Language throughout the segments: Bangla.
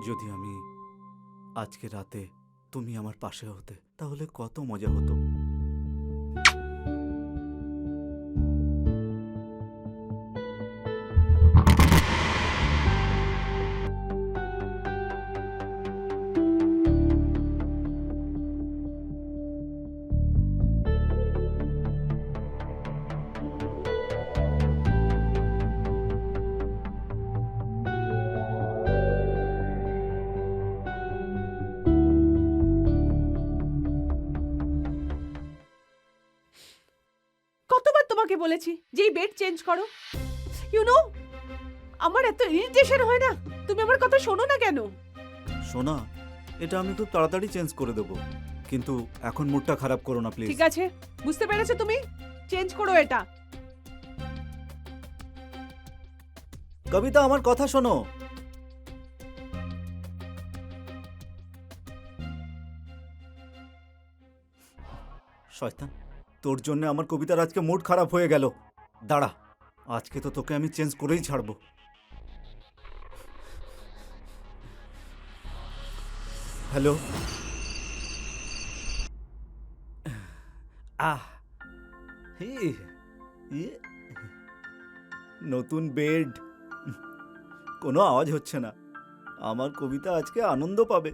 যদি আমি আজকে রাতে তুমি আমার পাশে হতে তাহলে কত মজা হতো। কতবার তোমাকে বলেছি যে এই বেড চেঞ্জ করো। ইউ নো, আমার এত ইরিটেশন হয় না, তুমি আমার কথা শোনো না কেন? সোনা, এটা আমি খুব তাড়াতাড়ি চেঞ্জ করে দেবো, কিন্তু এখন মুডটা খারাপ করো না প্লিজ। ঠিক আছে, বুঝতে পেরেছো তুমি? চেঞ্জ করো এটা। কবিতা, আমার কথা শোনো। শয়তান, তোর জন্য আমার কবিতার আজকে মুড খারাপ হয়ে গেল। দাঁড়া, আজকে তো তোকে আমি চেঞ্জ করেই ছাড়বো। হ্যালো। আহ, হি, ইয়ে, নতুন বেড। কোনো আওয়াজ হচ্ছে না। আমার কবিতা আজকে আনন্দ পাবে।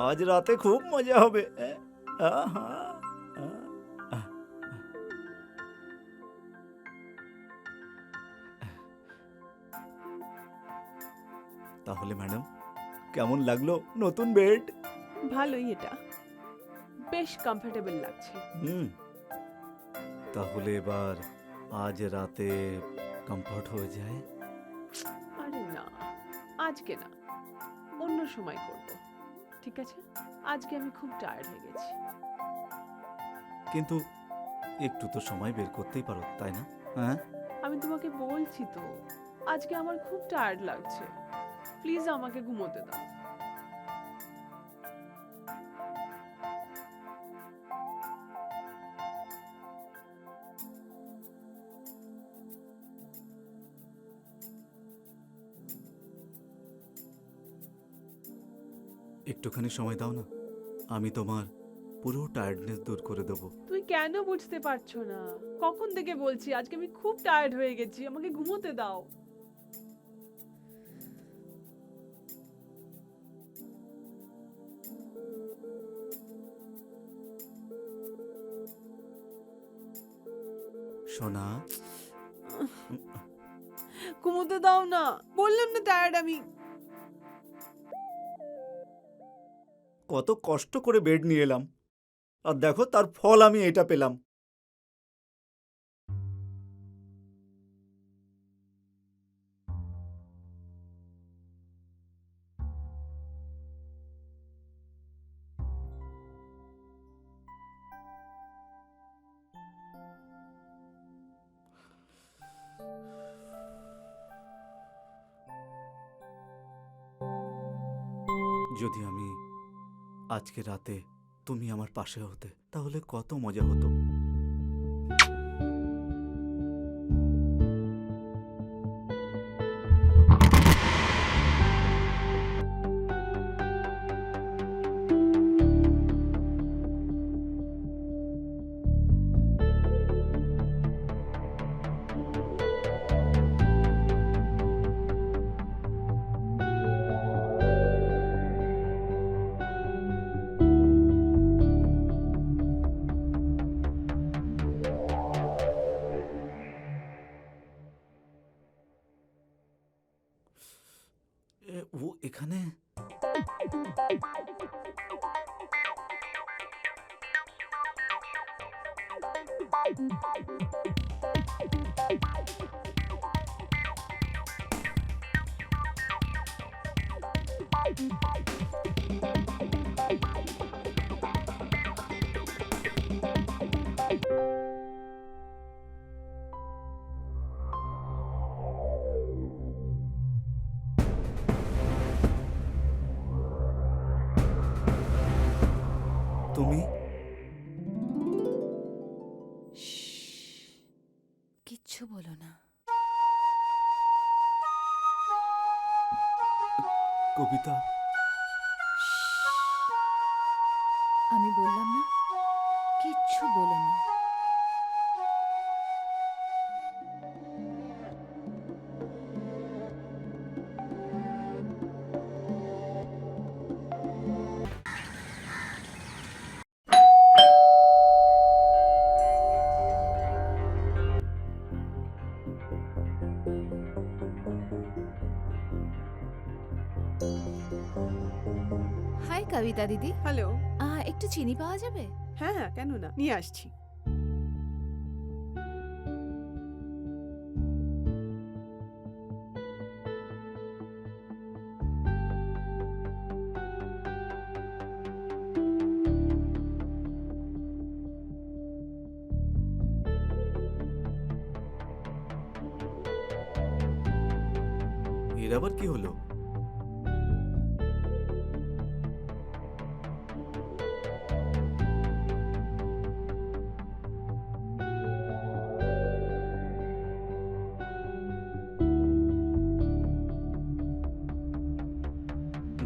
আজ রাতে খুব মজা হবে। আহা, আহ। তাহলে ম্যাডাম, কেমন লাগলো নতুন বেড? ভালোই, এটা বেশ কমফোর্টেবল লাগছে। হুম, তাহলে এবার আজ রাতে কমফর্ট হয়ে যায়। আরে না, আজকে না, অন্য সময় করব। ঠিক আছে, আজকে আমি খুব টায়ার্ড হয়ে গেছি। কিন্তু একটু তো সময় বের করতেই পারো, তাই না? হ্যাঁ, আমি তোমাকে বলছি তো, আজকে আমার খুব টায়ার্ড লাগছে, প্লিজ আমাকে ঘুমোতে দাও। একটুখানি সময় দাও না, আমি তোমার পুরো টায়ার্ডনেস দূর করে দেবো। তুই কেন বুঝতে পারছো না? কখন থেকে বলছি আজকে আমি খুব টায়ার্ড হয়ে গেছি, আমাকে ঘুমোতে দাও। সোনা, ঘুমোতে দাও না, বললাম না টায়ার্ড আমি। কত কষ্ট করে বেড নিয়ে এলাম, আর দেখো তার ফল আমি এটা পেলাম। যদি আমি আজকে রাতে তুমি আমার পাশে হতে তাহলে কত মজা হতো। ও এখানে? তুমি? কিচ্ছু বলো না। কবিতা, আমি বললাম না, কিচ্ছু বলো না। হাই কবিতা দিদি, হ্যালো। একটু চিনি পাওয়া যাবে? হ্যাঁ হ্যাঁ, কেন না, নিয়ে আসছি। এর আবার কি হলো?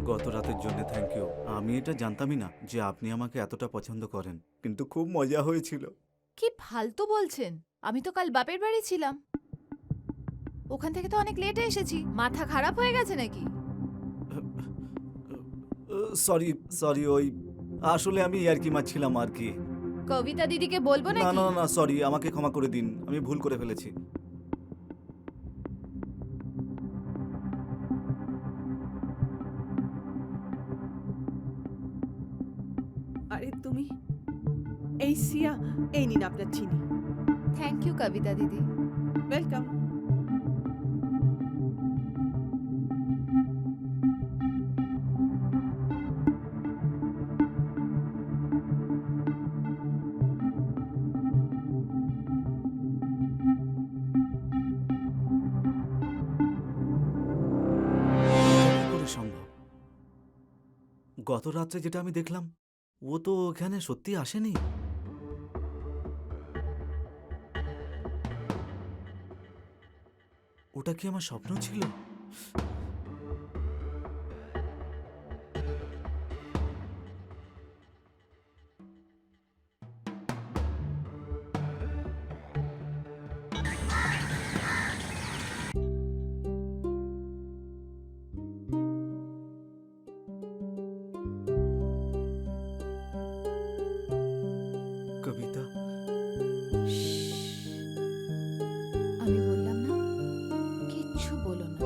গত রাতের জন্য থ্যাংক ইউ। আমি এটা জানতামই না যে আপনি আমাকে এতটা পছন্দ করেন, কিন্তু খুব মজা হয়েছিল। কি ফালতু বলছেন? আমি তো কাল বাপের বাড়ি ছিলাম। ওখান থেকে তো অনেক লেটে এসেছি। মাথা খারাপ হয়ে গেছে নাকি? সরি সরি, ওই আসলে আমি আর কি মারছিলাম আর কি। কবিতা দিদিকে বলবো না নাকি? না না, সরি, আমাকে ক্ষমা করে দিন, আমি ভুল করে ফেলেছি। আরে তুমি, এই সিয়া, এই নিন আপনার চিনি। থ্যাংক ইউ কবিতা দিদি। ওয়েলকাম। এটা কি করে সম্ভব? গত রাত্রে যেটা আমি দেখলাম, ও তো এখানে সত্যি আসেনি। ওটা কি আমার স্বপ্ন ছিল? কবিতা, আমি বললাম না, কিচ্ছু বলো না।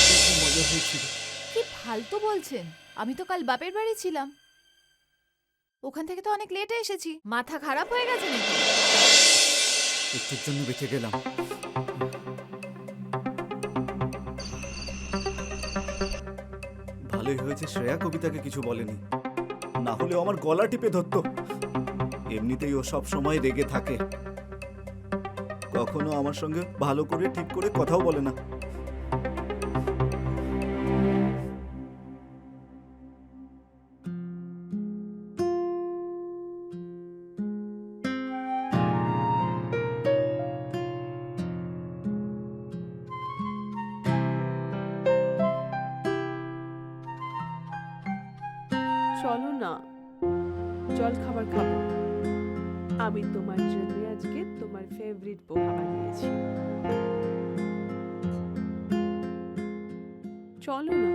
খুব মজা হয়েছিল। কি ফালতু বলছেন? আমি তো কাল বাপের বাড়ি ছিলাম। ওখান থেকে তো অনেক লেটে এসেছি। মাথা খারাপ হয়ে গেছে নাকি? একটুর জন্য বেঁচে গেলাম। ভালোই হয়েছে শ্রেয়া কবিতাকে কিছু বলেনি, না হলে আমার গলা টিপে ধরতো। এমনিতেই ও সব সময় রেগে থাকে, কখনো আমার সঙ্গে ভালো করে ঠিক করে কথাও বলে না। চলো না, জল খাবার খাবো। আমি তোমার জন্য আজকে তোমার ফেভারিট পোহা বানিয়েছি। চলো না।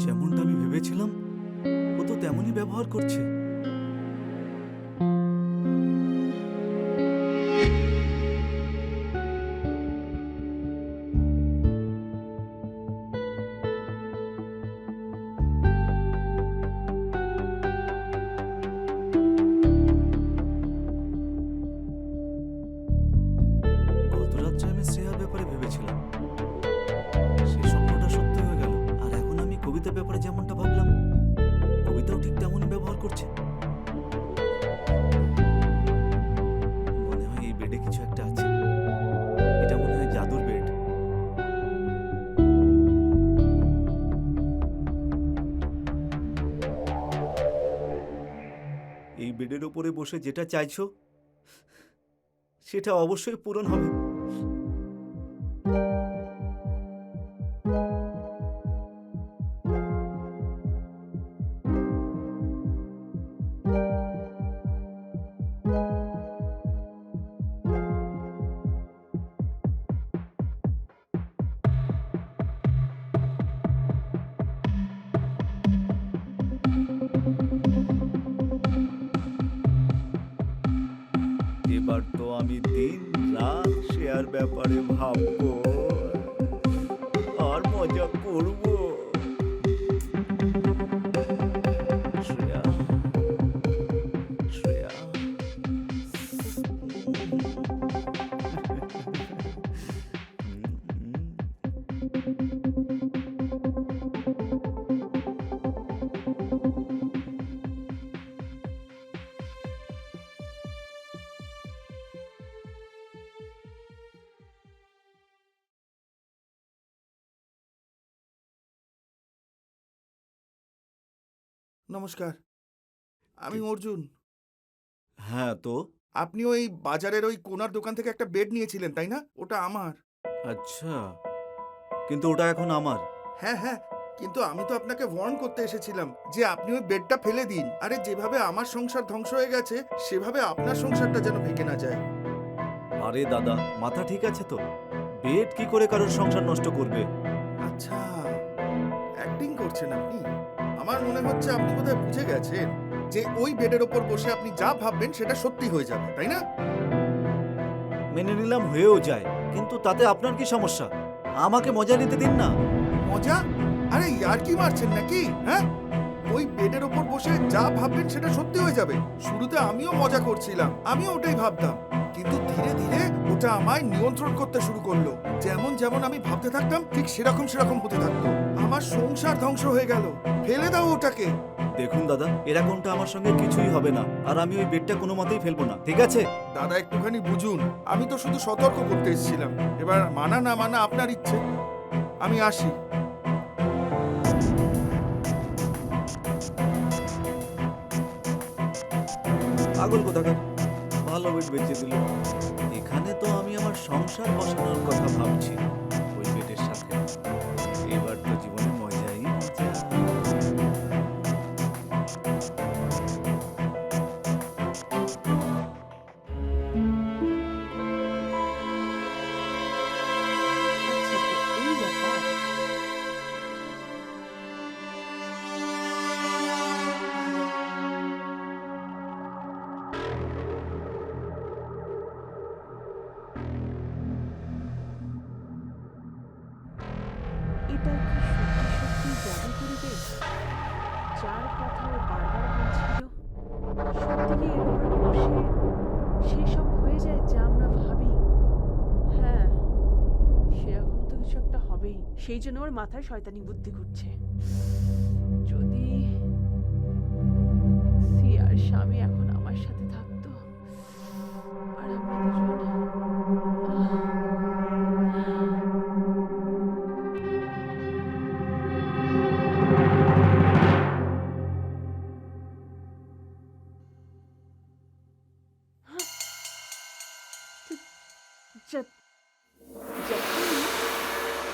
যেমনটা আমি ভেবেছিলাম, ও তো তেমনই ব্যবহার করছে। গত রাত্রে আমি শ্রেয়ার ব্যাপারে ভেবেছিলাম, সেই স্বপ্নটা সত্যি হয়ে গেল। আর এখন আমি কবিতার ব্যাপারে যেমনটা ভাবলাম, করছে। মনে হয় এই বেডে কিছু একটা আছে। এটা মনে হয় জাদুর বেড। এই বেডের উপরে বসে যেটা চাইছো সেটা অবশ্যই পূরণ হবে। এবার তো আমি দিন রাত শেয়ার ব্যাপারে ভাববো আর মজা করবো। শ্রেয়া, শ্রেয়া। নমস্কার, আমি অর্জুন। হ্যাঁ, তো আপনি ওই বাজারের ওই কোনার দোকান থেকে একটা বেড নিয়েছিলেন, তাই না? ওটা আমার। আচ্ছা, কিন্তু ওটা এখন আমার। হ্যাঁ হ্যাঁ, কিন্তু আমি তো আপনাকে ওয়ার্ন করতে এসেছিলাম যে আপনি ওই বেডটা ফেলে দিন। আরে যেভাবে আমার সংসার ধ্বংস হয়ে গেছে সেভাবে আপনার সংসারটা যেন ভেঙে না যায়। আরে দাদা, মাথা ঠিক আছে তো? বেড কি করে কারোর সংসার নষ্ট করবে? আচ্ছা, অ্যাক্টিং করছেন আপনি। আমার মনে হচ্ছে আপনি বোধহয় বুঝে গেছেন যে ওই বেডের ওপর বসে আপনি যা ভাববেন সেটা সত্যি হয়ে যাবে, তাই না? মেনে নিলাম, হয়েও যায়, কিন্তু তাতে আপনার কি সমস্যা? আমাকে মজা নিতে দিন না। মজা? আরে ইয়ার কি মারছেন নাকি? হ্যাঁ, ওই বেডের ওপর বসে যা ভাববেন সেটা সত্যি হয়ে যাবে। শুরুতে আমিও মজা করছিলাম, আমিও ওটাই ভাবতাম, কিন্তু ধীরে ধীরে ওটা আমায় নিয়ন্ত্রণ করতে শুরু করলো। যেমন যেমন আমি ভাবতে থাকতাম ঠিক সেরকম সেরকম হতে থাকতো। আমার সংসার ধ্বংস হয়ে গেল। ফেলে দাও ওটাকে। দেখুন দাদা, এরকমটা আমার সঙ্গে কিছুই হবে না, আর আমি ওই বেডটা কোনো মতেই ফেলবো না, ঠিক আছে? দাদা একটুখানি বুঝুন, আমি তো শুধু সতর্ক করতে এসেছিলাম। এবার মানা না মানা আপনার ইচ্ছে। আমি আসি। পাগল কোথাকার, ভালো বেড বেঁচে দিল। এখানে তো আমি আমার সংসার বসানোর কথা ভাবছি ওই বেডের সাথে। এবার তো জীবনে মজাই মজা। আচ্ছা, তো এই ব্যাপার। এটা কি সত্যি সত্যি জাদু করবে? যার কথা ও বারবার বলছিল, সত্যি কি এর উপর বসে সেসব হয়ে যায় যা আমরা ভাবি? হ্যাঁ, সেরকম তো কিছু একটা হবেই। সেই জন্য ওর মাথায় শয়তানি বুদ্ধি ঘুরছে। যদি সিয়ার স্বামী এখন আমার সাথে থাকতো আর আমরা দুজন,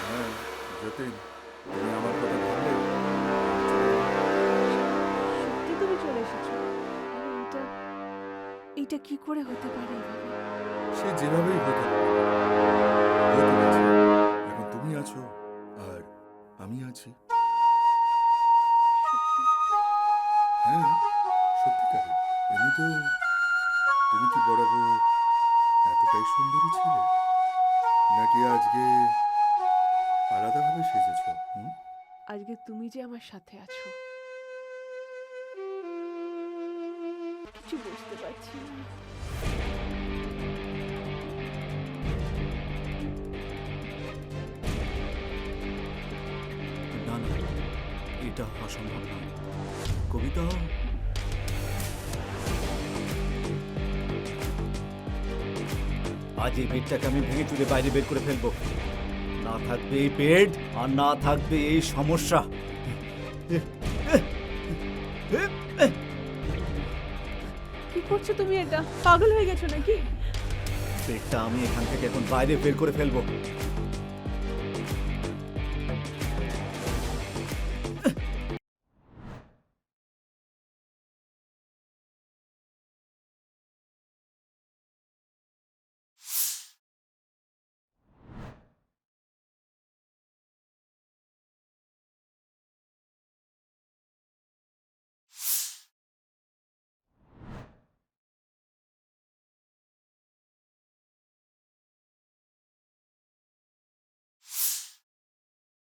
হ্যাঁ, যতীন, তুমি আমার কথা ভাবলে? সত্যি তুমি চলে এসেছো? আরে এটা কি করে হতে পারে এভাবে? সে যেভাবেই হতে পারে। হতে গেছে। এখন তুমি আছো আর আমি আছি। সত্যি? হ্যাঁ, সত্যিকারে। এমনিতেও তুমি কি বরাবর এতটাই সুন্দরী ছিলে, নাকি আজকে আলাদাভাবে সেজেছ? আজকে তুমি যে আমার সাথে আছো, কিছু বুঝতে পারছি না। না না, এটা অসম্ভব নয়। কবিতা, আজ এই বেডটাকে আমি ভেঙে চুরে বাইরে বের করে ফেলবো। না থাকবে এই বেড আর না থাকবে এই সমস্যা। কি করছো তুমি? এটা পাগল হয়ে গেছো নাকি? বেডটা আমি এখান থেকে এখন বাইরে বের করে ফেলবো।